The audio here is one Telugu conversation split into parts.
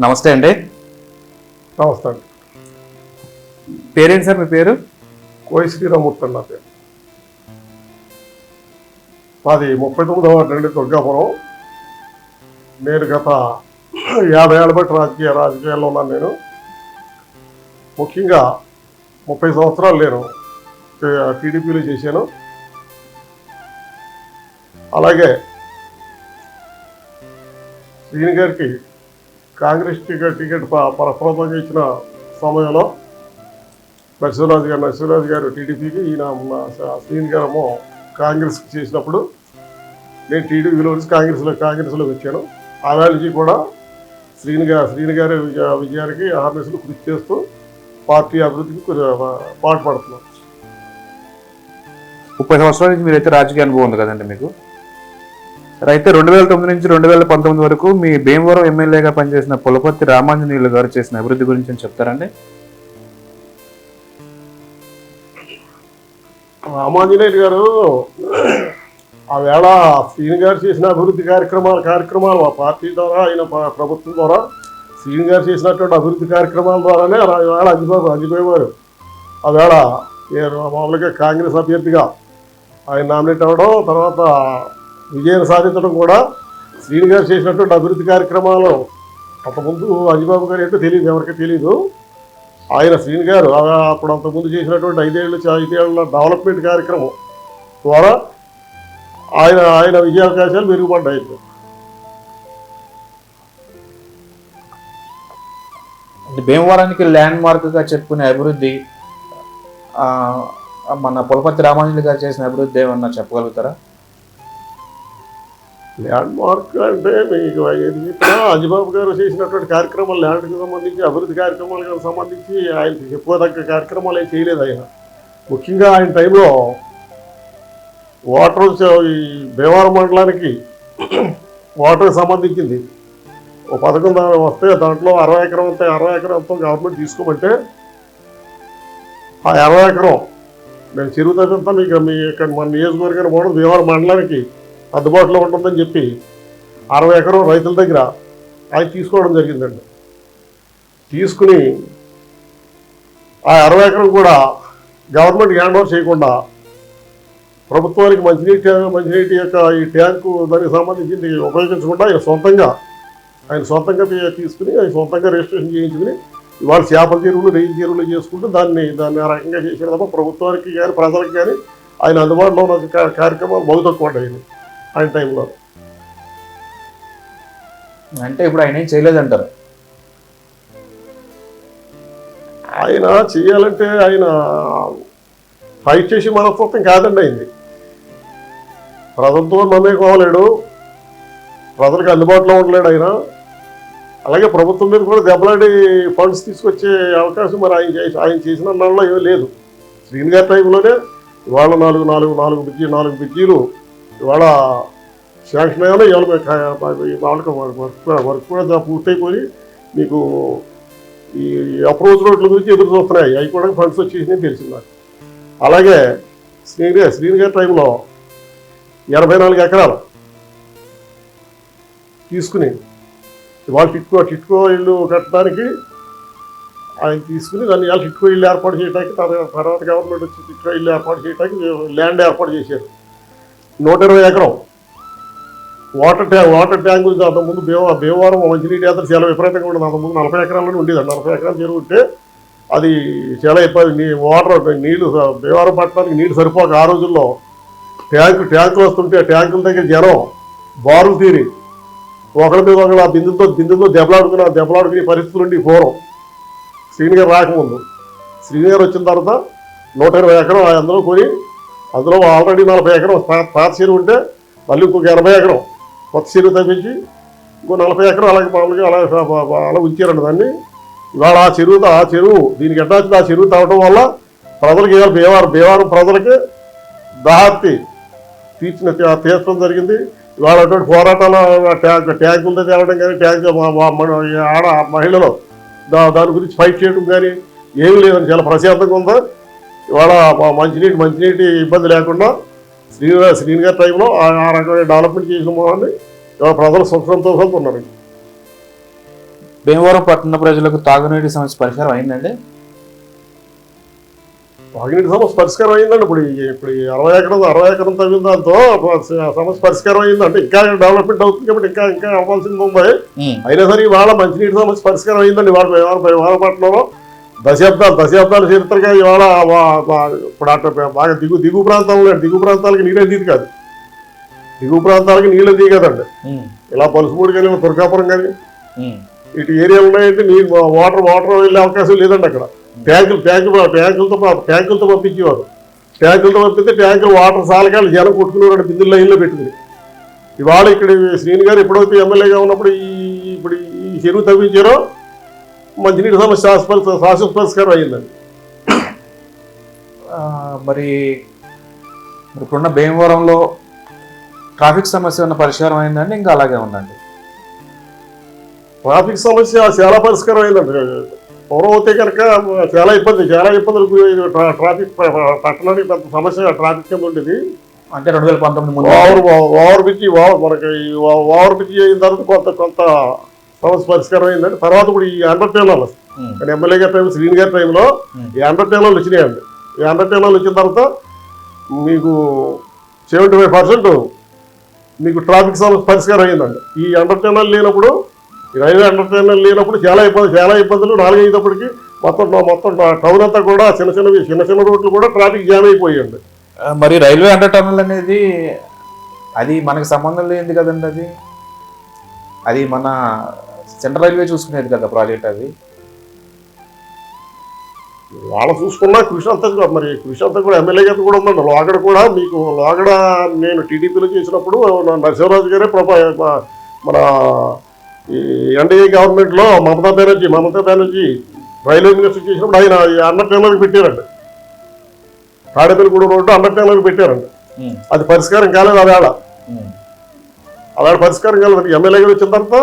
నమస్తే అండి. నమస్తే అండి. పేరేంటి సార్ మీ పేరు? కోయి శ్రీరామూర్తి అండి నా పేరు. మాది 39వ వార్డు అండి, దుర్గాపురం. నేను గత 50 ఏళ్ళ బట్టి రాజకీయాల్లో ఉన్నాను. నేను ముఖ్యంగా 30 సంవత్సరాలు నేను టీడీపీలో చేశాను. అలాగే శ్రీని గారికి కాంగ్రెస్ టికెట్ ప్రప్రదంగా ఇచ్చిన సమయంలో నరసింహరాజు గారు టీడీపీకి, ఈయన శ్రీని గారేమో కాంగ్రెస్కి చేసినప్పుడు నేను టీడీపీలో నుంచి కాంగ్రెస్లోకి వచ్చాను. ఆ వేళ నుంచి కూడా శ్రీని గారి విజయానికి అహర్నిశలు కృషి చేస్తూ పార్టీ అభివృద్ధికి పాటుపడుతున్నాం. 30 సంవత్సరాల నుంచి మీరైతే రాజకీయ అనుభవం ఉంది కదండి మీకు. అయితే 2009 నుంచి 2019 వరకు మీ భీమవరం ఎమ్మెల్యేగా పనిచేసిన పులపర్తి రామాంజనేయులు గారు చేసిన అభివృద్ధి గురించి చెప్తారండి? రామాంజనేయులు గారు ఆ వేళ శ్రీని గారు చేసిన అభివృద్ధి కార్యక్రమాలు ఆ పార్టీ ద్వారా, ఆయన ప్రభుత్వం ద్వారా శ్రీని గారు చేసినటువంటి అభివృద్ధి కార్యక్రమాల ద్వారానే వేళ అంజిబాబు గారు ఆ వేళ మామూలుగా కాంగ్రెస్ అభ్యర్థిగా ఆయన నామినేట్ అవ్వడం, తర్వాత విజయం సాధించడం కూడా శ్రీని గారు చేసినటువంటి అభివృద్ధి కార్యక్రమాలు. అంతకుముందు అంజిబాబు గారు ఏంటో తెలియదు, ఎవరికి తెలీదు. ఆయన శ్రీని గారు అప్పుడు అంతకుముందు చేసినటువంటి 5 ఏళ్ళ డెవలప్మెంట్ కార్యక్రమం ద్వారా ఆయన విజయావకాశాలు మెరుగుపడ్డాయి. భీమవరానికి ల్యాండ్ మార్క్గా చెప్పుకునే అభివృద్ధి మన పులపర్తి రామాంజనేయులు గారు చేసిన అభివృద్ధి ఏమన్నా చెప్పగలుగుతారా? ల్యాండ్ మార్క్ అంటే మీకు ఏది చెప్పినా అంజిబాబు గారు చేసినటువంటి కార్యక్రమాలు, ల్యాండ్కి సంబంధించి అభివృద్ధి కార్యక్రమాలకు సంబంధించి ఆయన చెప్పుకోదగ్గ కార్యక్రమాలు ఏం చేయలేదు. ఆయన ముఖ్యంగా ఆయన టైంలో వాటర్, ఈ భీమవరం మండలానికి వాటర్కి సంబంధించింది ఓ పథకం వస్తే దాంట్లో 60 ఎకరంతో గవర్నమెంట్ తీసుకోమంటే ఆ 60 ఎకరం నేను చెరువు తగ్గంతా మీ ఇక్కడ మన నియోజకవర్గాన్ని పోవడం భీమవరం మండలానికి అందుబాటులో ఉంటుందని చెప్పి 60 ఎకరం రైతుల దగ్గర ఆయన తీసుకోవడం జరిగిందండి. తీసుకుని ఆ 60 ఎకరం కూడా గవర్నమెంట్ హ్యాండ్ ఓవర్ చేయకుండా ప్రభుత్వానికి మంచినీటి యొక్క ఈ ట్యాంకు దానికి సంబంధించింది ఉపయోగించకుండా ఆయన సొంతంగా తీసుకుని ఆయన సొంతంగా రిజిస్ట్రేషన్ చేయించుకుని ఇవాళ చేపల చెరువులు, రేయి చెరువులు చేసుకుంటూ దాన్ని ఆ రకంగా చేసేది తప్ప ప్రభుత్వానికి కానీ ప్రజలకు కానీ ఆయన అందుబాటులో ఉన్న కార్యక్రమాలు మొదలుపెట్టుకోండి ఆయన టైంలో. అంటే ఇప్పుడు ఆయన ఏం చేయలేదంటారు? ఆయన చేయాలంటే ఆయన ఫైట్ చేసి మనస్తత్వం కాదండి అయింది. ప్రజలతో మమేకోలేడు, ప్రజలకు అందుబాటులో ఉండలేడు ఆయన. అలాగే ప్రభుత్వం మీద కూడా దెబ్బలాడి ఫండ్స్ తీసుకొచ్చే అవకాశం మరి ఆయన చేసిన దానిలో ఏమీ లేదు. శ్రీని గారి టైంలోనే ఇవాళ 4 బ్రిడ్జీలు ఇవాళ శాంక్షన్ అయ్యాలో వాళ్ళకి వర్క్ కూడా పూర్తయిపోయి మీకు ఈ అప్రోచ్ రోడ్ల గురించి ఎదురు చూస్తున్నాయి. అవి కూడా ఫండ్స్ వచ్చేసినాయి తెలిసింది నాకు. అలాగే శ్రీని గారి టైంలో 84 ఎకరాలు తీసుకుని ఇవాళ టిట్కో ఇల్లు కట్టడానికి ఆయన తీసుకుని దాన్ని ఇవాళ టిట్కో ఇల్లు ఏర్పాటు చేయడానికి, తర్వాత గవర్నమెంట్ వచ్చి టిట్కో ఇల్లు ఏర్పాటు చేయడానికి ల్యాండ్ ఏర్పాటు చేశారు. 120 ఎకరం వాటర్ ట్యాంక్ గురించి అంతకుముందు భీమవరం మంచినీటి యాత్ర చాలా విపరీతంగా ఉండేది. అంతకుముందు 40 ఎకరాల్లోనే ఉండేది. 40 ఎకరాలు చెరువు ఉంటే అది చాలా ఇబ్బంది. నీళ్లు భీమవరం పట్టడానికి నీళ్లు సరిపోక ఆ రోజుల్లో ట్యాంకులు వస్తుంటే ట్యాంకుల దగ్గర జనం బారులు తీరి ఒకరి మీద ఒకరు ఆ బిందుతో దెబ్బలాడుకునే పరిస్థితులు ఉండి పూర్వం శ్రీని గారు రాకముందు. శ్రీని గారు వచ్చిన తర్వాత 120 ఎకరం అందులో ఆల్రెడీ 40 ఎకరం పాత చెరువు ఉంటే మళ్ళీ ఇంకొక 80 ఎకరం కొత్త చెరువు తప్పించి ఇంకో 40 ఎకరం అలాగే మామూలుగా అలా ఉంచారండి దాన్ని. ఇవాళ ఆ చెరువు దీనికి ఎట్టాల్సింది. ఆ చెరువు తవ్వడం వల్ల ప్రజలకు ఇవాళ భీమవరం ప్రజలకి దాహర్తి తీర్చడం జరిగింది. ఇవాళ అటువంటి పోరాటాలు ట్యాంకులతో తేవడం కానీ ఆడ మహిళలు దాని గురించి ఫైట్ చేయడం కానీ ఏమీ లేదని చాలా ప్రశాంతంగా ఉందా. ఇవాళ మంచినీటి ఇబ్బంది లేకుండా శ్రీని గారి టైంలో ఆ రకమైన డెవలప్మెంట్ చేసిన వాళ్ళని ఇవాళ ప్రజలు సుఖ సంతోషాలతో ఉన్నారండి. భీమవరం పట్టణ ప్రజలకు తాగునీటి సమస్య పరిష్కారం అయిందండి? తాగునీటి సమస్య పరిష్కారం అయిందండి. ఇప్పుడు 60 ఎకరం తగ్గిన దాంతో సమస్య పరిష్కారం అయిందంటే ఇంకా డెవలప్మెంట్ అవుతుంది కాబట్టి ఇంకా ఇంకా అవ్వాల్సింది ఉంది. అయినా సరే ఇవాళ మంచినీటి సమస్య పరిష్కారం అయిందండి. ఇవాళ పట్టణంలో దశాబ్దాల చరిత్రగా ఇవాళ ఇప్పుడు అట్లా బాగా దిగు ప్రాంతాలకి నీళ్ళు అందిది కాదు. దిగువ ప్రాంతాలకి నీళ్ళు అందిది కదండి. ఇలా పలుసుమూడి కానీ దుర్గాపురం కానీ ఇటు ఏరియాలు ఉన్నాయంటే నీళ్ళు వాటర్ వెళ్ళే అవకాశం లేదండి. అక్కడ ట్యాంకులతో పంపించేవారు. ట్యాంకులతో పంపిస్తే ట్యాంకులు వాటర్ సాలకాలు జనం కొట్టుకునేవాడు బిందులు లైన్లో పెట్టుకుని. ఇవాళ ఇక్కడ శ్రీని గారు ఎప్పుడైతే ఎమ్మెల్యేగా ఉన్నప్పుడు ఇప్పుడు ఈ చెరువు తవ్వించారో మంచినీటి సమస్య శాశ్వత పరిష్కారం అయ్యిందండి. మరి ఇప్పుడున్న భీమవరంలో ట్రాఫిక్ సమస్య ఉన్న పరిష్కారం అయిందండి ఇంకా అలాగే ఉందండి? ట్రాఫిక్ సమస్య చాలా పరిష్కారం అయిందండి. పూర్వం అయితే కనుక చాలా ఇబ్బందులు ట్రాఫిక్ పట్టణానికి పెద్ద సమస్య ట్రాఫిక్ కింద ఉండేది. అంటే 2019 ఓవర్ బ్రిడ్జి అయిన తర్వాత కొంత సమస్య పరిష్కారం అయిందండి. తర్వాత ఇప్పుడు ఈ అండర్ టెర్మినల్ ఎమ్మెల్యే గారి టైం శ్రీని గారి టైంలో ఈ అండర్ టెర్మినల్ వచ్చినాయండి. ఈ అండర్ టెర్మినల్ వచ్చిన తర్వాత మీకు 75% మీకు ట్రాఫిక్ సమస్య పరిష్కారం అయిందండి. ఈ అండర్ టెర్మినల్ లేనప్పుడు రైల్వే అండర్ టెర్మినల్ లేనప్పుడు చాలా ఇబ్బందులు 4-5 మొత్తం టౌన్ అంతా కూడా చిన్న రోడ్లు కూడా ట్రాఫిక్ జామ్ అయిపోయాయండి. మరి రైల్వే అండర్ టర్నల్ అనేది అది మనకు సంబంధం లేనిది కదండి. అది మన సెంట్రల్ రైల్వే చూసుకునేది కదా ప్రాజెక్ట్. అది వాళ్ళ చూసుకున్నా కృషి అంతా కూడా ఎమ్మెల్యే గారు కూడా ఉందండి. లోగడ కూడా మీకు నేను టీడీపీలో చేసినప్పుడు నరసింహరాజు గారే మన ఈ ఎన్డీఏ గవర్నమెంట్లో మమతా బెనర్జీ రైల్వే మినిస్టర్ చేసినప్పుడు ఆయన అండర్ టెర్మినల్కి పెట్టారండి. తాడేపల్లిగూడ రోడ్డు అండర్ టెర్మినల్కి పెట్టారండి. అది పరిష్కారం కాలేదు. అలాంటి పరిష్కారం కాలేదు. ఎమ్మెల్యే గారు వచ్చిన తర్వాత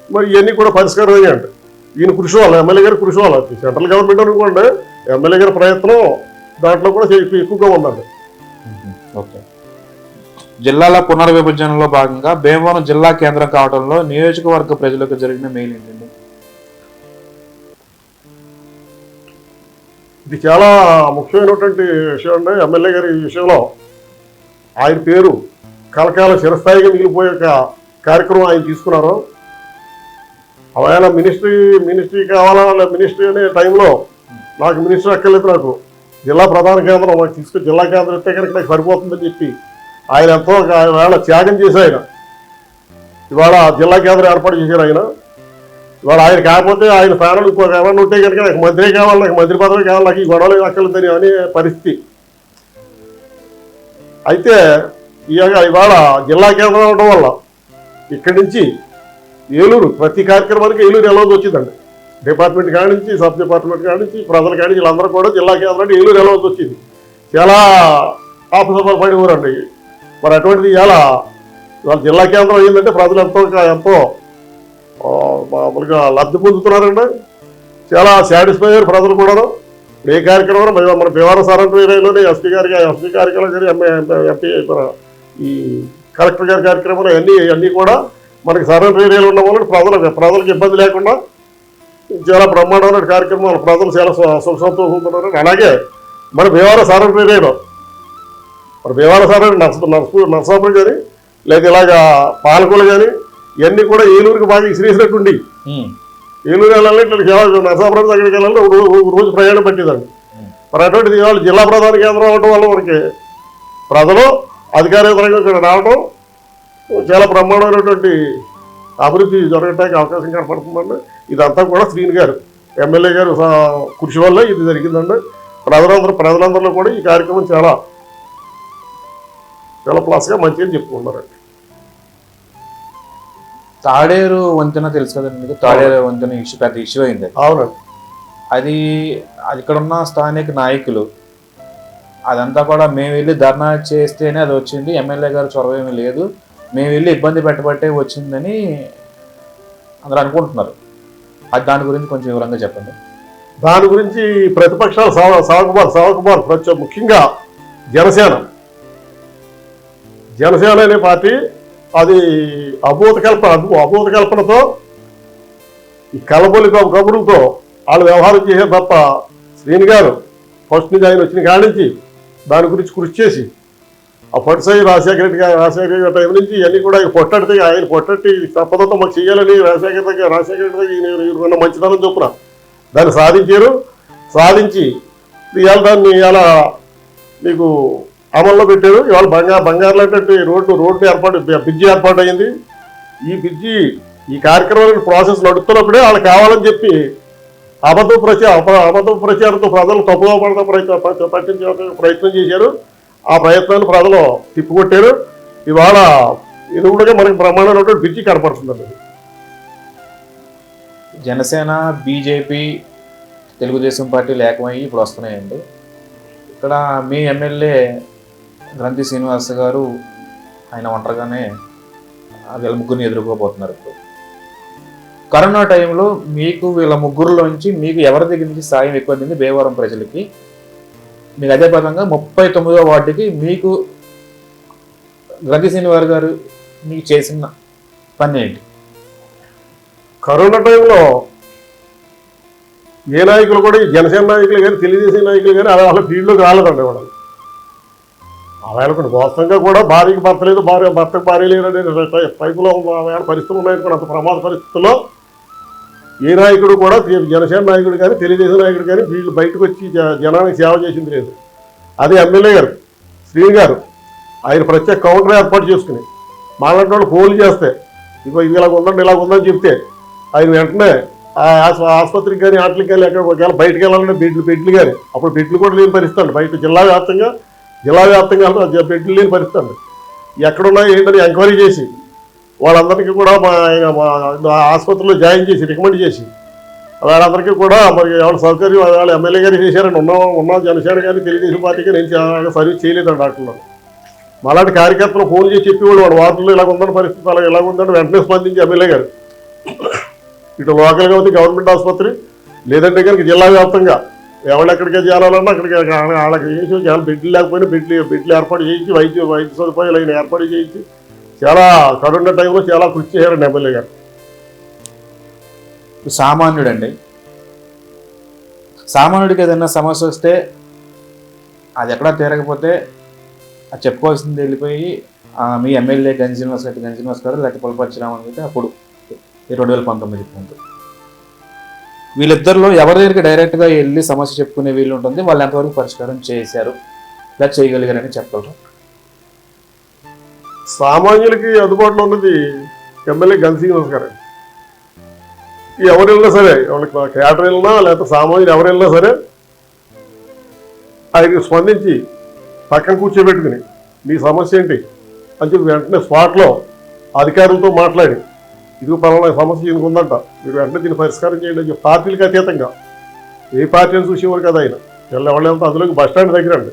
మరి ఇవన్నీ కూడా పరిష్కారం అయ్యాయండి. ఈయన కృషి వల్ల ఎమ్మెల్యే గారి కృషి వల్ల సెంట్రల్ గవర్నమెంట్ అనుకోండి ఎమ్మెల్యే గారి ప్రయత్నం దాంట్లో కూడా ఎక్కువగా ఉందండి. ఓకే. జిల్లాల పునర్విభజనలో భాగంగా భీమవరం జిల్లా కేంద్రం కావడంలో నియోజకవర్గ ప్రజలకు జరిగిన మేలు ఏంటండి? ఇది చాలా ముఖ్యమైనటువంటి విషయం అండి. ఎమ్మెల్యే గారి విషయంలో ఆయన పేరు కలకాల చిరస్థాయిగా మిగిలిపోయే కార్యక్రమం ఆయన తీసుకున్నారు. ఆయన మినిస్ట్రీ కావాలా మినిస్ట్రీ అనే టైంలో నాకు మినిస్టర్ అక్కర్లేదు, నాకు జిల్లా ప్రధాన కేంద్రం నాకు తీసుకుని జిల్లా కేంద్రం ఇస్తే కనుక నాకు సరిపోతుందని చెప్పి ఆయన ఎంతో వేళ త్యాగం చేసి ఆయన ఇవాళ జిల్లా కేంద్రం ఏర్పాటు చేశారు. ఇవాళ ఆయన కాకపోతే ఆయన స్థానంలో ఎవరైనా ఉంటే కనుక నాకు మంత్రి కావాలి, నాకు మంత్రి పదవి కావాలి, నాకు ఈ గొడవలు అక్కర్లేదని అనే పరిస్థితి. అయితే ఇవాళ జిల్లా కేంద్రం అవడం వల్ల ఇక్కడి నుంచి ఏలూరు ప్రతి కార్యక్రమానికి ఏలూరు వెళ్ళవలసి వచ్చిందండి. డిపార్ట్మెంట్ కాడి నుంచి సబ్ డిపార్ట్మెంట్ కాడి నుంచి ప్రజల కాడి నుంచి వీళ్ళందరూ కూడా జిల్లా కేంద్రానికి ఏలూరు వెళ్ళవలసి వచ్చింది. చాలా ఆపసభలు పడి ఊరండి. మరి అటువంటిది ఇవాళ జిల్లా కేంద్రం అయ్యిందంటే ప్రజలు ఎంతో మామూలుగా లబ్ధి పొందుతున్నారండి. చాలా సాటిస్ఫై అయ్యారు ప్రజలు కూడా. ఏ కార్యక్రమం మన భీమవరం సరౌండరీ ఏరియాలోనే ఎస్పీ కార్యక్రమం కానీ ఎంపీ ఈ కలెక్టర్ గారి కార్యక్రమాలు అన్నీ కూడా మనకి సరౌండరీ ఏరియాలో ఉన్న వాళ్ళకి ప్రజలకు ఇబ్బంది లేకుండా చాలా బ్రహ్మాండమైన కార్యక్రమాలు ప్రజలు చాలా సంతోషిస్తున్నారు. అలాగే మన భీమవరం సరౌండరీ ఏరియాలో మన భీమవరం సరౌండరీ నర్సాపురం కానీ లేదా ఇలాగా పాలకొలు కానీ ఇవన్నీ కూడా ఏలూరుకి బాగా ఇసిరేసినట్టుండి ఏలూరు వెళ్ళాలంటే ఇట్లా నరసాపురం దగ్గరికి వెళ్ళాలంటే రోజు ప్రయాణం పట్టిందండి. మరి అటువంటిది ఇవాళ జిల్లా ప్రధాన కేంద్రం అవడం వల్ల మనకి ప్రజలు అధికారేతరంగా ఇక్కడ రావడం చాలా బ్రహ్మాండమైనటువంటి అభివృద్ధి జరగడానికి అవకాశం కనపడుతుందండి. ఇదంతా కూడా శ్రీని గారు ఎమ్మెల్యే గారు కృషి వల్ల ఇది జరిగిందండి. ప్రజలందరిలో కూడా ఈ కార్యక్రమం చాలా ప్లస్గా మంచిగా చెప్పుకున్నారండి. తాడేరు వంతెన తెలుసు కదండి మీకు? తాడేరు వంతెన పెద్ద ఇష్యూ అయింది. అవునండి. అది ఇక్కడ ఉన్న స్థానిక నాయకులు అదంతా కూడా మేము వెళ్ళి ధర్నా చేస్తేనే అది వచ్చింది, ఎమ్మెల్యే గారు చొరవ ఏమీ లేదు, మేము వెళ్ళి ఇబ్బంది పెట్టబట్టే వచ్చిందని అందరూ అనుకుంటున్నారు. అది దాని గురించి కొంచెం వివరంగా చెప్పండి. దాని గురించి ప్రతిపక్షాలు సవకుమార్ ముఖ్యంగా జనసేన అనే పార్టీ అది అభూత కల్పనతో ఈ కలబొలి కబుర్లతో వాళ్ళు వ్యవహారం చేశారు తప్ప శ్రీని గారు ఫస్ట్ నుంచి ఆయన వచ్చిన కాడి నుంచి దాని గురించి కృషి చేసి ఆ పొట్టిసాయి రాజశేఖర రెడ్డి గారి టైం నుంచి ఇవన్నీ కూడా ఆయన పొట్టట్టి తప్పదంతా మాకు చేయాలని రాజశేఖర రెడ్డి ఈయన మంచిదనం చొప్పున దాన్ని సాధించి ఇవాళ దాన్ని ఇలా మీకు అమల్లో పెట్టారు. ఇవాళ బంగారు లాంటి రోడ్డు బ్రిడ్జి ఏర్పాటు అయింది. ఈ బ్రిడ్జి ఈ కార్యక్రమానికి ప్రాసెస్ నడుస్తున్నప్పుడే వాళ్ళు కావాలని చెప్పి అబద్ధ ప్రచారంతో ప్రజలు తప్పుగా పట్టించే ప్రయత్నం చేశారు. ఆ ప్రయత్నాన్ని ప్రజలు తిప్పికొట్టారు. ఇవాళ ఇది కూడా మనకి బ్రహ్మాండమైనటువంటి బ్రిడ్జి కనపడుతుంది. జనసేన, బీజేపీ, తెలుగుదేశం పార్టీలు ఏకమయ్యి ఇప్పుడు వస్తున్నాయండి. ఇక్కడ మీ ఎమ్మెల్యే గ్రంథి శ్రీనివాస్ గారు ఆయన ఒంటరిగానే వీళ్ళ ముగ్గురిని ఎదుర్కోబోతున్నారు. ఇప్పుడు కరోనా టైంలో మీకు వీళ్ళ ముగ్గురులోంచి మీకు ఎవరి దగ్గర నుంచి సాయం ఎక్కువ అందింది? భీమవరం ప్రజలకి. మీకు అదే పదంగా 39వ వార్డుకి మీకు గ్రంథి శ్రీనివాస్ గారు మీకు చేసిన పని ఏంటి? కరోనా టైంలో ఏ నాయకులు కూడా జనసేన నాయకులు కానీ తెలుగుదేశం నాయకులు కానీ వాళ్ళ ఫీల్డ్లోకి రాలేదండి. వాళ్ళకు వాస్తవంగా కూడా భార్యకి భర్త లేదు, భర్తకు భార్య లేదు అనే పైపులో పరిస్థితులు ఉన్నాయి. అంత ప్రమాద పరిస్థితుల్లో ఏ నాయకుడు కూడా జనసేన నాయకుడు కానీ తెలుగుదేశం నాయకుడు కానీ వీళ్ళు బయటకు వచ్చి జనానికి సేవ చేసింది లేదు. అదే ఎమ్మెల్యే గారు శ్రీని గారు ఆయన ప్రత్యేక కౌంటర్ ఏర్పాటు చేసుకుని మాలాంటి వాళ్ళు ఫోన్లు చేస్తే ఇగో ఇది ఇలాగ ఉందని చెప్తే ఆయన వెంటనే ఆ ఆసుపత్రికి కానీ వాటికి కానీ ఎక్కడ ఒకవేళ బయటకు వెళ్ళాలంటే బెడ్లు కానీ అప్పుడు బెడ్లు కూడా లేని పరిస్థితి అండి. బయట జిల్లా వ్యాప్తంగా బెడ్లు లేని పరిస్థితి అండి. ఎక్కడున్నా ఏంటని ఎంక్వైరీ చేసి వాళ్ళందరికీ కూడా మా ఆసుపత్రిలో జాయిన్ చేసి రికమెండ్ చేసి వాళ్ళందరికీ కూడా మరి ఎవరి సౌకర్యం వాళ్ళు ఎమ్మెల్యే గారు చేశారని ఉన్న జనసేన కానీ తెలుగుదేశం పార్టీకి నేను సర్వీస్ చేయలేదండి డాక్టర్లో. అలాంటి కార్యకర్తలు ఫోన్ చేసి చెప్పేవాడు వాడు వార్డుల్లో ఇలాగ ఉందని పరిస్థితి అలాగే ఇలాగ ఉందని వెంటనే స్పందించి ఎమ్మెల్యే గారు ఇటు లోకల్గా ఉంది గవర్నమెంట్ ఆసుపత్రి లేదంటే కనుక జిల్లా వ్యాప్తంగా ఎవరెక్కడికే చేరాలన్నా అక్కడికి వాళ్ళకి చేసి బెడ్లు లేకపోయినా బెడ్లు ఏర్పాటు చేయించి వైద్య సదుపాయాలు అయిన ఏర్పాటు చేయించి చాలా కరోనా టైంలో చాలా కృషి చేశారండి ఎమ్మెల్యే గారు. సామాన్యుడండి, సామాన్యుడికి ఏదైనా సమస్య వస్తే అది ఎక్కడా తీరకపోతే అది చెప్పుకోవాల్సింది వెళ్ళిపోయి మీ ఎమ్మెల్యే గంజి శ్రీనివాస్ గారు లేకపోతే పులపర్చిరామన్ అయితే అప్పుడు 2019 వీళ్ళిద్దరిలో ఎవరి దగ్గరికి డైరెక్ట్గా వెళ్ళి సమస్య చెప్పుకునే వీళ్ళు ఉంటుంది, వాళ్ళు ఎంతవరకు పరిష్కారం చేశారు ఇలా చేయగలిగారని చెప్పగలరు? సామాన్యులకి అందుబాటులో ఉన్నది ఎమ్మెల్యే గంజి శ్రీనివాస్ గారు. ఎవరు వెళ్ళినా సరే ఎవరికి క్యాటర్ వెళ్ళినా లేకపోతే సామాన్యులు ఎవరు వెళ్ళినా సరే ఆయనకి స్పందించి పక్కన కూర్చోబెట్టుకుని మీ సమస్య ఏంటి అని చెప్పి వెంటనే స్పాట్లో అధికారులతో మాట్లాడి ఇది పలానా సమస్య ఎందుకు ఉందంట మీరు వెంటనే దీన్ని పరిష్కారం చేయండి అని చెప్పి పార్టీలకు అతీతంగా ఏ పార్టీని చూసేవారు కదా ఆయన ఎవరితో అందులోకి బస్టాండ్ దగ్గర అండి.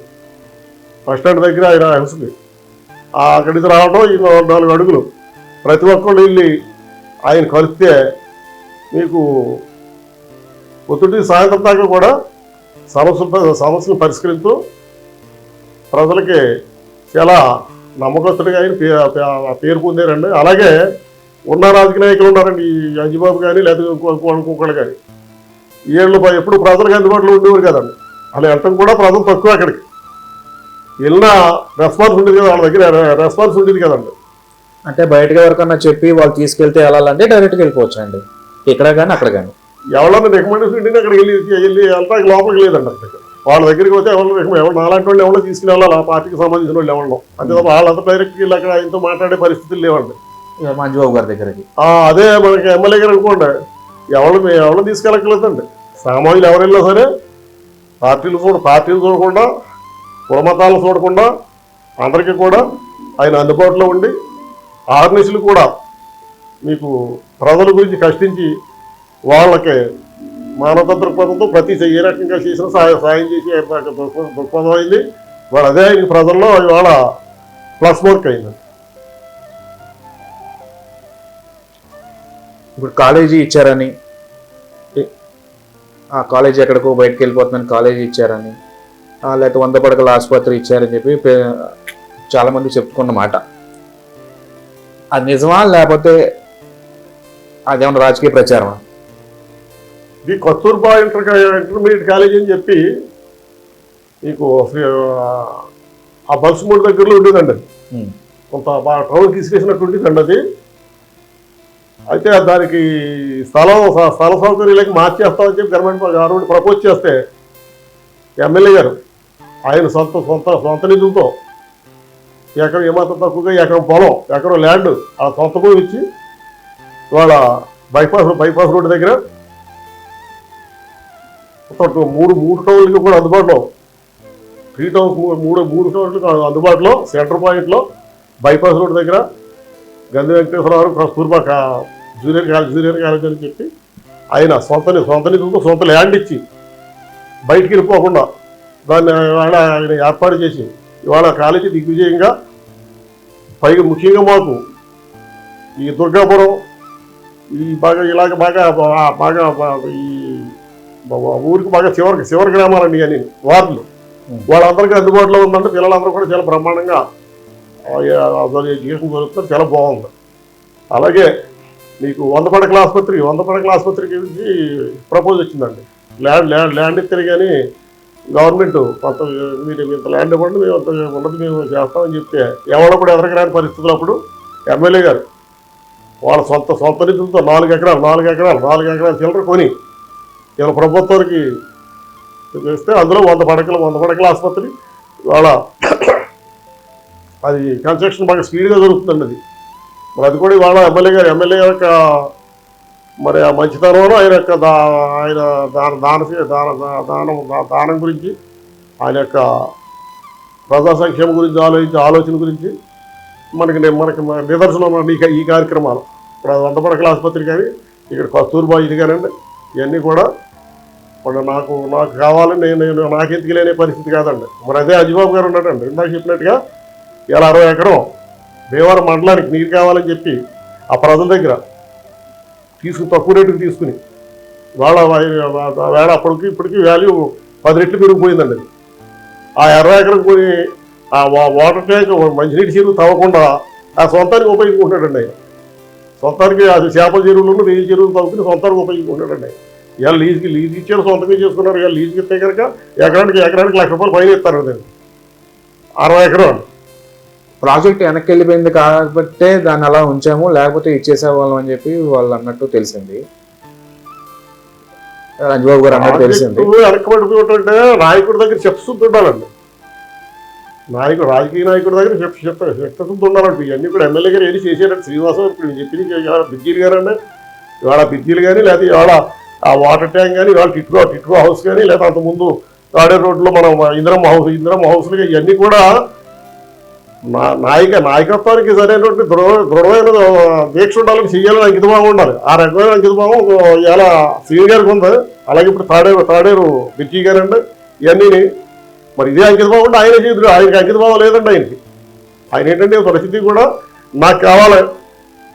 బస్టాండ్ దగ్గర ఆయన హౌస్కి అక్కడి నుంచి రావడం ఈ 4 అడుగులు ప్రతి ఒక్కళ్ళు వెళ్ళి ఆయన కలిస్తే మీకు పొద్దుటి సాయంత్రం దాకా కూడా సమస్యలు పరిష్కరిస్తూ ప్రజలకి చాలా నమ్మకస్తుడిగా ఆయన పేరు పొందారండి. అలాగే ఉన్న రాజకీయ నాయకులు ఉన్నారండి, ఈ అంజిబాబు కానీ లేకపోతే ఇంకొకళ్ళు కానీ వీళ్ళు ఎప్పుడు ప్రజలకు అందుబాటులో ఉండేవారు కదండి. అలా వెళ్ళటం కూడా ప్రజలు తక్కువ అక్కడికి వెళ్ళినా రెస్పాన్స్ ఉండేది కదా, వాళ్ళ దగ్గర రెస్పాన్స్ ఉండేది కదండి. అంటే బయటకు ఎవరికన్నా చెప్పి వాళ్ళు తీసుకెళ్తే వెళ్ళాలంటే డైరెక్ట్గా వెళ్ళిపోవచ్చు అండి, ఇక్కడ కానీ అక్కడ కానీ. ఎవరన్నా రికమెండేషన్ ఉంటేనే అక్కడికి వెళ్ళి వెళ్ళడానికి లోపలికి లేదండి. అక్కడికి వాళ్ళ దగ్గరికి పోతే ఎవరు నాలాంటి వాళ్ళు ఎవరో తీసుకుని వెళ్ళాలి, ఆ పార్టీకి సంబంధించిన వాళ్ళు ఎవరు అంతే తప్ప వాళ్ళంతా డైరెక్ట్గా వెళ్ళి అక్కడ ఆయనతో మాట్లాడే పరిస్థితులు లేవండి. మంజుబాబు గారి దగ్గరికి అదే మనకి ఎమ్మెల్యే గారు అనుకోండి ఎవరు తీసుకెళ్ళక్కర్లేదండి. సామాన్యులు ఎవరు వెళ్ళినా సరే పార్టీలు చూడకుండా కులమతాలను చూడకుండా అందరికీ కూడా ఆయన అందుబాటులో ఉండి ఆర్నిసులు కూడా మీకు ప్రజల గురించి కష్టించి వాళ్ళకి మానవ దృక్పథంతో ప్రతి ఏ రకంగా చేసిన సాయం చేసి దృక్పథం అయింది. ఇవాళ అదే ఆయనకి ప్రజల్లో ఇవాళ ప్లస్ మార్క్ అయింది. ఇప్పుడు కాలేజీ ఇచ్చారని, ఆ కాలేజీ ఎక్కడికో బయటకు వెళ్ళిపోతుందని కాలేజీ ఇచ్చారని, లేకపోతే 100 పడకల ఆసుపత్రి ఇచ్చారని చెప్పి చాలామంది చెప్పుకున్న మాట, అది నిజమా లేకపోతే అదేమన్నా రాజకీయ ప్రచారమా? ఇది కస్తూర్బా ఇంటర్మీడియట్ కాలేజ్ అని చెప్పి మీకు ఆ బల్స్ మూడు దగ్గరలో ఉండేదండి అది. కొంత బాగా టౌన్ తీసివేసినట్టు ఉండేదండి అది. అయితే దానికి స్థల సౌకర్యాలకి మార్చేస్తామని చెప్పి గవర్నమెంట్ ప్రపోజ్ చేస్తే ఎమ్మెల్యే గారు ఆయన సొంత నిధులతో ఎకరం ఏమాత్రం తక్కువగా ఎకరం పొలం ఎకరం ల్యాండ్ ఆ సొంత భూమి ఇచ్చి ఇవాళ బైపాస్ రోడ్డు దగ్గర మూడు టౌన్లకి కూడా అందుబాటులో 3 టౌన్స్ మూడు టౌన్లకు అందుబాటులో సెంటర్ పాయింట్లో బైపాస్ రోడ్డు దగ్గర గంధి వెంకటేశ్వరరావు కస్తూర్బా జూనియర్ కాలేజ్ అని చెప్పి ఆయన సొంత నిధులతో సొంత ల్యాండ్ ఇచ్చి బయటికి వెళ్ళిపోకుండా దాన్ని ఇవాళ ఆయన ఏర్పాటు చేసి ఇవాళ కాలేజీ దిగ్విజయంగా పైగా ముఖ్యంగా మాకు ఈ దుర్గాపురం ఈ ఇలాగ బాగా ఈ ఊరికి బాగా చివరి గ్రామాలండి అని వార్డులు వాళ్ళందరికీ అందుబాటులో ఉందంటే పిల్లలందరూ కూడా చాలా బ్రహ్మాండంగా ఎడ్యుకేషన్ జరుగుతుంది, చాలా బాగుంది. అలాగే మీకు 100 పడకల ఆసుపత్రి గురించి ప్రపోజ్ వచ్చిందండి. ల్యాండ్ ఇస్తారు కానీ గవర్నమెంట్ కొంత మీరు ఇంత ల్యాండ్ ఇవ్వండి మేము అంత ఉన్నది మేము చేస్తామని చెప్తే ఎవరో కూడా ఎదరకరాని పరిస్థితులు అప్పుడు ఎమ్మెల్యే గారు వాళ్ళ సొంత నిధులతో 4 ఎకరాలు చిల్లర కొని ఇలా ప్రభుత్వానికి చేస్తే అందులో 100 పడకల ఆసుపత్రి వాళ్ళ అది కన్స్ట్రక్షన్ బాగా స్పీడ్గా జరుగుతుందండి అది. మరి అది కూడా ఇవాళ ఎమ్మెల్యే యొక్క మరి ఆ మంచితనంలో ఆయన యొక్క ఆయన దానం గురించి ఆయన యొక్క ప్రజా సంక్షేమం గురించి ఆలోచన గురించి మనకి నిదర్శనం ఈ కార్యక్రమాలు. ఇప్పుడు 100 పడకల ఆసుపత్రి కానీ ఇక్కడ కస్తూర్బా ఇది కానండి ఇవన్నీ కూడా మరి నాకు కావాలని నేను నాకెందుకు లేని పరిస్థితి కాదండి. మరి అదే అజిబాబు గారు ఉన్నాడండి ఇందాక చెప్పినట్టుగా ఇలా 60 ఎకరం భీమవరం మండలానికి నీరు కావాలని చెప్పి ఆ ప్రజల దగ్గర తక్కువ రేటుకు తీసుకుని వేళ ఇప్పటికి వాల్యూ 10 రెట్లు పెరిగిపోయిందండి అది. ఆ 60 ఎకరం కొని ఆ వాటర్ ట్యాంక్ మంచినీటి చెరువు తవ్వకుండా ఆ సొంతానికి ఉపయోగించుకుంటాడండి ఆయన. సొంతానికి అది చేపల చెరువులను రేయి చెరువులు తవ్వుకుని సొంతానికి ఉపయోగించుకుంటాడండి. ఇవాళ లీజుకి ఇచ్చారు, సొంతంగా చేసుకున్నారు. ఇవాళ లీజుకి ఇస్తే కనుక ఎకరానికి ₹1,00,000 ఫైన్ ఇస్తారు కదండి. 60 ఎకరం ప్రాజెక్ట్ వెనక్కి వెళ్ళిపోయింది కాబట్టే దాన్ని అలా ఉంచాము, లేకపోతే ఇచ్చేసేవాళ్ళం అని చెప్పి వాళ్ళు అన్నట్టు తెలిసింది. రంజబాబు గారు అన్నట్టు తెలిసింది. వెనకబడిపోతుంటే నాయకుడి దగ్గర చెప్తుంది ఉండాలండి. రాజకీయ నాయకుడి దగ్గర చెప్తుంది ఉండాలండి. ఇవన్నీ కూడా ఎమ్మెల్యే గారు ఏది చేసేటట్టు శ్రీనివాసం ఇప్పుడు చెప్పింది బిజ్జీలు గారు అండి. ఇవాళ బిజ్జీలు కానీ లేదా ఇవాళ ఆ వాటర్ ట్యాంక్ కానీ ఇవాళ టిట్కో హౌస్ కానీ లేదా అంతకుముందు తాడే రోడ్లో మనం ఇందిరమ్మ హౌస్లు ఇవన్నీ కూడా నాయకత్వానికి సరైనటువంటి దృఢమైన దీక్ష ఉండాలని చెయ్యాలని అంకితభావం ఉండాలి. ఆ రకమైన అంకితభావం ఇలా శ్రీని గారికి ఉంది. అలాగే ఇప్పుడు తాడేరు బిజ్జీ గారండి ఇవన్నీ మరి ఇదే అంకితభావం ఉంటే ఆయనే చేతుడు. ఆయనకి అంకితభావం లేదండి. ఆయన ఏంటంటే పరిస్థితి కూడా నాకు కావాలి,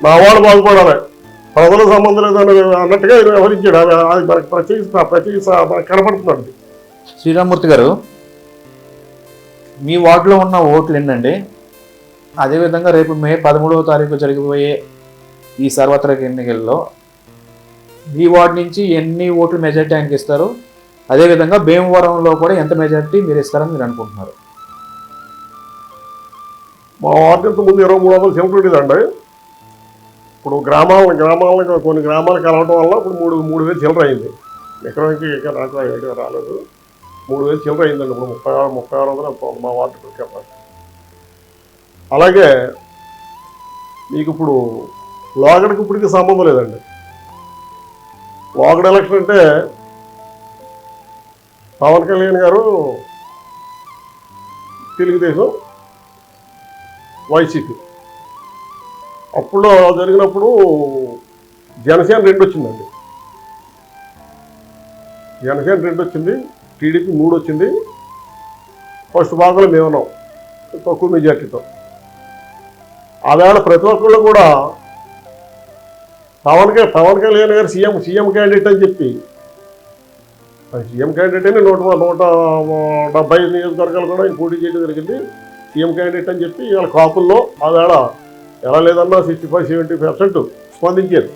నా వాళ్ళు బాగుపడాలి, ప్రజల సంబంధం లేదని అన్నట్టుగా ఆయన వ్యవహరించాడు. అది మనకి ప్రత్యేకించి కనపడుతున్నాడు. శ్రీరామూర్తి గారు, మీ వార్డులో ఉన్న ఓట్లు ఏంటండి? అదేవిధంగా రేపు మే 13వ తారీఖు జరిగిపోయే ఈ సార్వత్రిక ఎన్నికల్లో మీ వార్డు నుంచి ఎన్ని ఓట్లు మెజార్టీ ఆయనకి ఇస్తారు? అదేవిధంగా భీమవరంలో కూడా ఎంత మెజార్టీ మీరు ఇస్తారని మీరు అనుకుంటున్నారు? మా వార్డు ఇంత ముందు 2300 సెంట్లు ఉండేదండి. ఇప్పుడు గ్రామాలను కొన్ని గ్రామాలకు కలవటం వల్ల ఇప్పుడు 3,000 చిల్లర అయింది. ఎకరానికి నాకు ఐడియా రాలేదు. 3,000 చిల్లర అయిందండి. ఇప్పుడు 3600 మా వార్డు చెప్పాలి. అలాగే మీకు ఇప్పుడు లోగడకి ఇప్పటికీ సంబంధం లేదండి. లోగడ ఎలక్షన్ అంటే పవన్ కళ్యాణ్ గారు తెలుగుదేశం వైసీపీ అప్పుడు జరిగినప్పుడు జనసేన 2 వచ్చిందండి. జనసేన 2 వచ్చింది, టీడీపీ 3 వచ్చింది. ఫస్ట్ భాగంలో మేమున్నాం తక్కువ మెజార్టీతో. ఆవేళ ప్రతి ఒక్కళ్ళు కూడా పవన్ కళ్యాణ్ గారు సీఎం క్యాండిడేట్ అని చెప్పి సీఎం క్యాండిడేట్ అని 170 నియోజకవర్గాలు కూడా ఆయన పోటీ చేయడం జరిగింది. సీఎం క్యాండిడేట్ అని చెప్పి ఇవాళ కాపుల్లో ఆవేళ ఎలా లేదన్నా 65-70% స్పందించారు.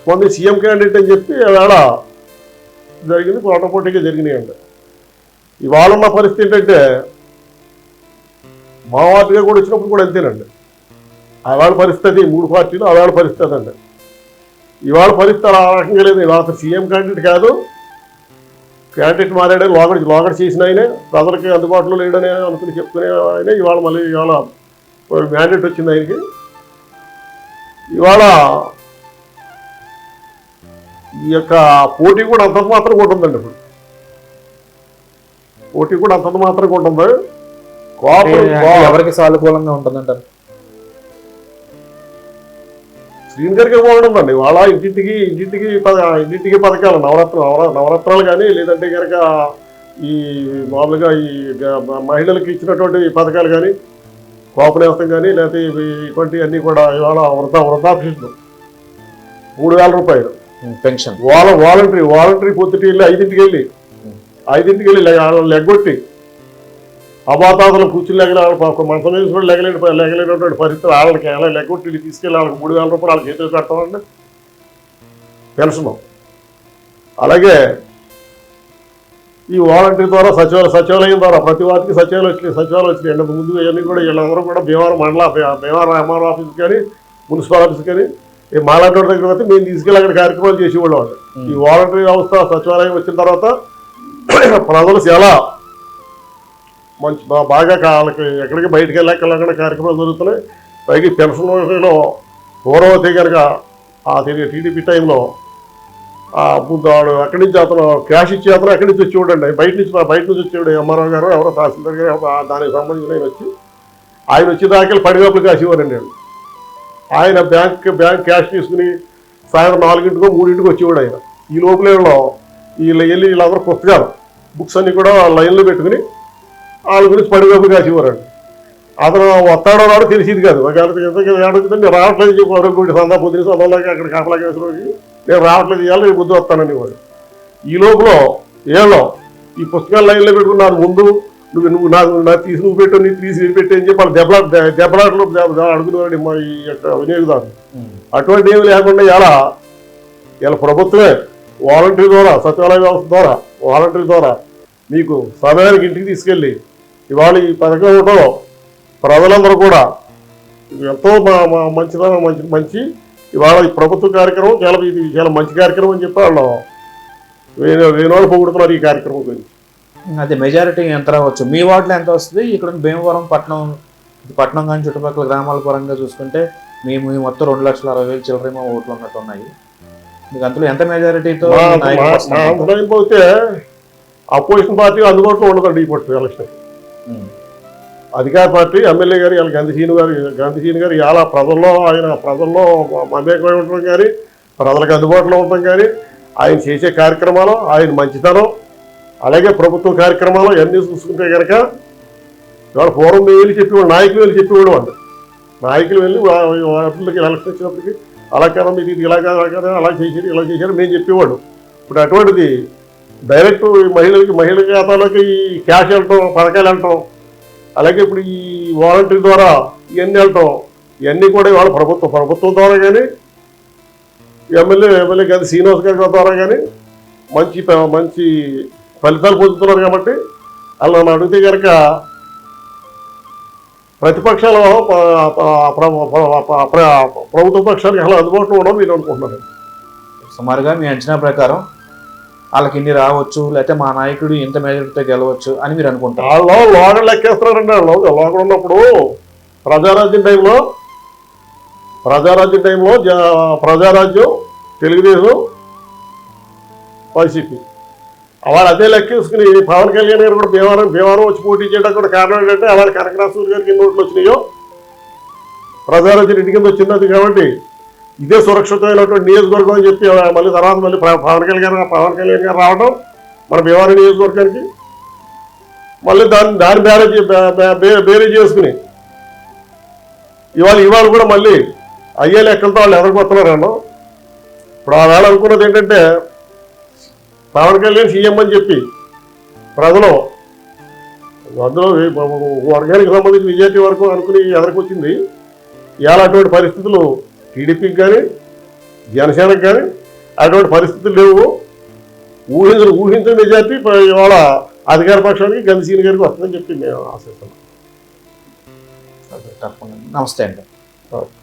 మొన్న సీఎం క్యాండిడేట్ అని చెప్పి వేళ జరిగింది, పోటాపోటీగా జరిగినాయండి. ఇవాళ ఉన్న పరిస్థితి ఏంటంటే మావాటిగా కూడా వచ్చినప్పుడు కూడా అంతేనండి. ఆవేళ పరిస్థితి 3 పార్టీలు ఆవేళ పరిస్థితి అండి. ఇవాళ పరిస్థితి ఆ రకంగా లేదు. ఇవాళ అసలు సీఎం క్యాండిడేట్ కాదు, క్యాండిడేట్ మారాడని లోగడ చేసిన ఆయనే, ప్రజలకి అందుబాటులో లేడని అనుకుని చెప్పుకునే ఆయనే ఇవాళ మళ్ళీ ఇవాళ మ్యాండేట్ వచ్చింది ఆయనకి. ఇవాళ ఈ యొక్క పోటీ కూడా అంతంత మాత్రంగా ఉంటుందండి. ఇప్పుడు పోటీ కూడా అంతంత మాత్రంగా ఉంటుంది. ఎవరికి సానుకూలంగా ఉంటుందంటారు? శ్రీన్ గారికి బాగుంటుందండి. వాళ్ళ ఇంటింటికి పథకాలు, నవరత్నాలు కానీ, లేదంటే కనుక ఈ మామూలుగా ఈ మహిళలకు ఇచ్చినటువంటి పథకాలు కానీ, కోపనేస్తం కానీ, లేకపోతే ఇటువంటి అన్నీ కూడా ఇవాళ వృద్ధాప్యను 3,000 రూపాయలు పెన్షన్, వాలంటరీ పొద్దుటి వెళ్ళి 5ంటికి వెళ్ళి లెగ్గొట్టి అబాతాదులు కూర్చుని మంచం మీద కూడా లెగలేనటువంటి పరిస్థితులు వాళ్ళకి ఎలా లెగ్గొట్టి తీసుకెళ్ళి వాళ్ళకి 3,000 రూపాయలు వాళ్ళకి చేతులు పెడతామండి పెన్షన్. అలాగే ఈ వాలంటరీ ద్వారా సచివాలయం ద్వారా ప్రతి వారికి సచివాలయం వచ్చినాయి అండి. ముందు ఇవన్నీ కూడా వీళ్ళందరూ కూడా భీమవరం ఎంఆర్ ఆఫీస్ కానీ, మున్సిపల్ ఆఫీస్ కానీ మాలాంటి దగ్గర వస్తే మేము తీసుకెళ్ళి అక్కడ కార్యక్రమాలు చేసేవాళ్ళం అండి. ఈ వాలంటరీ వ్యవస్థ సచివాలయం వచ్చిన తర్వాత ప్రజలు చాలా మంచి బాగా వాళ్ళకి ఎక్కడికి బయటకు వెళ్ళకుండా కార్యక్రమాలు జరుగుతున్నాయి. పైకి పెన్షన్ విషయంలో పూర్వతే కనుక ఆ టీడీపీ టైంలో అక్కడి నుంచి అతను క్యాష్ ఇచ్చి అతను ఎక్కడి నుంచి వచ్చి చూడండి, బయట నుంచి వచ్చేవాడు ఎంఆర్ఓ గారు ఎవరో తహసీల్దార్ గారు దానికి సంబంధించిన ఆయన వచ్చి దాకా పడిగాపులు కాసేవారండి. ఆయన బ్యాంక్ క్యాష్ తీసుకుని సాయంత్రం 4ంటికో 3ంటికి వచ్చేవాడు ఆయన. ఈ లోపలేలో వీళ్ళందరూ పుస్తకాలు బుక్స్ అన్నీ కూడా లైన్లో పెట్టుకుని వాళ్ళ గురించి పడిగాపులు కాసేవారండి. అతను వస్తాడో రాడో తెలిసింది కాదు. అడుగుతుంది రావట్లేదు సందా పొద్దున సందాకి అక్కడ కాపలాగా వేసిన నేను రావట్లేదు ఇవ్వాలి, నేను ముందు వస్తానని వాడు. ఈ లోపల ఈ పుస్తకాలు లైన్లో పెట్టుకున్నాను ముందు నువ్వు నాకు తీసి నువ్వు పెట్టు, నీకు తీసి పెట్టి అని చెప్పి వాళ్ళు దెబ్బలాటలు అడుగుతున్నాడు మా ఈ యొక్క వినియోగదారు. అటువంటి ఏమి లేకుండా ఇలా ప్రభుత్వమే వాలంటరీ ద్వారా, సచివాలయ వ్యవస్థ ద్వారా, వాలంటరీ ద్వారా మీకు సమయానికి ఇంటికి తీసుకెళ్ళి ఇవాళ ఈ పథకంలో ప్రజలందరూ కూడా ఎంతో మంచిదనం మంచి ఇవాళ ఈ ప్రభుత్వ కార్యక్రమం చాలా మంచి కార్యక్రమం అని చెప్పి వాళ్ళు వేణువాళ్ళు పొగుడుతున్నారు ఈ కార్యక్రమం గురించి. అదే మెజారిటీ ఎంత రావచ్చు? మీ వార్డులో ఎంత వస్తుంది? ఇక్కడ భీమవరం పట్టణం కానీ చుట్టుపక్కల గ్రామాల పరంగా చూసుకుంటే మేము మొత్తం 2,60,000 చిల్లరేమో ఓట్లు ఉన్నట్టు ఉన్నాయి. మీకు అందులో ఎంత మెజారిటీతో? పోతే అపోజిషన్ పార్టీ అందుబాటులో ఉండదండి ఈ పొట్టు ఎలక్షన్. అధికార పార్టీ ఎమ్మెల్యే గారు గంధిశీను గారు ఇలా ప్రజల్లో మమేకమై ఉండడం కానీ, ప్రజలకు అందుబాటులో ఉండడం కానీ, ఆయన చేసే కార్యక్రమాలు, ఆయన మంచితనం, అలాగే ప్రభుత్వ కార్యక్రమాలు ఇవన్నీ చూసుకుంటే కనుక ఇవాళ పూర్వం మేము వెళ్ళి చెప్పేవాడు, నాయకులు వెళ్ళి చెప్పేవాడు అండి. నాయకులు వెళ్ళి వాటికి ఎలక్షన్ వచ్చినప్పటికీ అలా కదా మీరు ఇది ఇలా చేశారు మేము చెప్పేవాడు. ఇప్పుడు అటువంటిది డైరెక్ట్ మహిళల ఖాతాలోకి క్యాష్ వెళ్ళటం, పథకాలు వెళ్ళటం, అలాగే ఇప్పుడు ఈ వాలంటరీ ద్వారా ఇవన్నీ వెళ్ళటం, ఇవన్నీ కూడా ఇవాళ ప్రభుత్వం ద్వారా కానీ, ఎమ్మెల్యే గారి శ్రీనివాస్ గారి ద్వారా కానీ మంచి ఫలితాలు పొందుతున్నారు. కాబట్టి అలా నన్ను అడిగితే కనుక ప్రతిపక్షాలు ప్రభుత్వ పక్షానికి అలా అందుబాటులో ఉండడం మీరు అనుకుంటున్నారు. సుమారుగా మీ అంచనా ప్రకారం వాళ్ళకి ఇన్ని రావచ్చు, లేకపోతే మా నాయకుడు ఇంత మెజారిటీతో గెలవచ్చు అని మీరు అనుకుంటారు? వాళ్ళు లోగడ లెక్కేస్తున్నారండి. లోగడ ఉన్నప్పుడు ప్రజారాజ్యం టైంలో తెలుగుదేశం, వైసీపీ వాళ్ళు అదే లెక్కేసుకుని పవన్ కళ్యాణ్ గారు కూడా భీమవరం వచ్చి పోటీ చేయడానికి కూడా కారణం ఏంటంటే వాళ్ళ కనకరాజు గారికి ఎన్ని ఓట్లు వచ్చినాయో ప్రజారాజ్యం ఇంటి కింద వచ్చినది. కాబట్టి ఇదే సురక్షితమైనటువంటి నియోజకవర్గం అని చెప్పి మళ్ళీ తర్వాత పవన్ కళ్యాణ్ గారు రావడం మన భీమవరం నియోజకవర్గానికి, మళ్ళీ దాన్ని బేరీ చేసుకుని ఇవాళ కూడా మళ్ళీ అయ్యే లెక్కలతో వాళ్ళు ఎదరిపోతున్నారన్న. ఇప్పుడు ఆ వేళ అనుకున్నది ఏంటంటే పవన్ కళ్యాణ్ సీఎం అని చెప్పి ప్రజలు అందులో వర్గానికి సంబంధించి మెజారిటీ వరకు అనుకుని ఎదరికొచ్చింది. ఇవాళ అటువంటి పరిస్థితులు టీడీపీకి కానీ, జనసేనకు కానీ అటువంటి పరిస్థితులు లేవు. ఊహించిన మెజార్టీ ఇవాళ అధికార పక్షానికి గంధసీని గారికి వస్తుందని చెప్పి మేము ఆశిస్తున్నాం. తప్పకుండా. నమస్తే అండి. ఓకే.